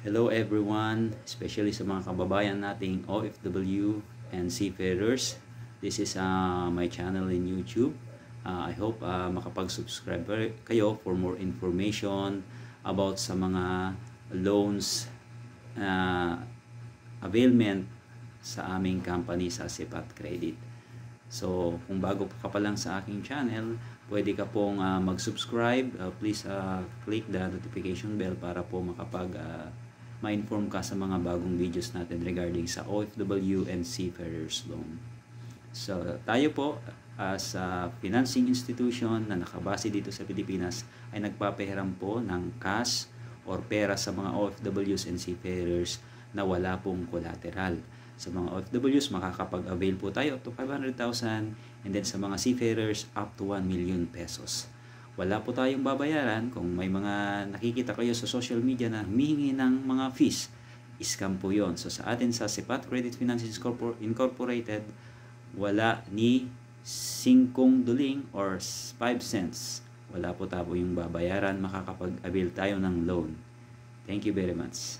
Hello everyone, especially sa mga kababayan nating OFW and seafarers. This is my channel in YouTube. I hope makapag-subscribe kayo for more information about sa mga loans availment sa aming company sa Sipat Credit. So, kung bago ka pa lang sa aking channel, pwede ka pong mag-subscribe. Please click the notification bell para po ma-inform ka sa mga bagong videos natin regarding sa OFW and seafarers loan. So, tayo po as a financing institution na nakabase dito sa Pilipinas ay nagpapahiram po ng cash or pera sa mga OFWs and seafarers na wala pong collateral. Sa mga OFWs, makakapag-avail po tayo to 500,000 and then sa mga seafarers up to 1 million pesos. Wala po tayong babayaran. Kung may mga nakikita kayo sa social media na humihingi ng mga fees, scam po yon. So sa atin sa Sipat Credit Finances Incorporated, wala ni 5 duling or 5 cents. Wala po tayo yung babayaran. Makakapag-avail tayo ng loan. Thank you very much.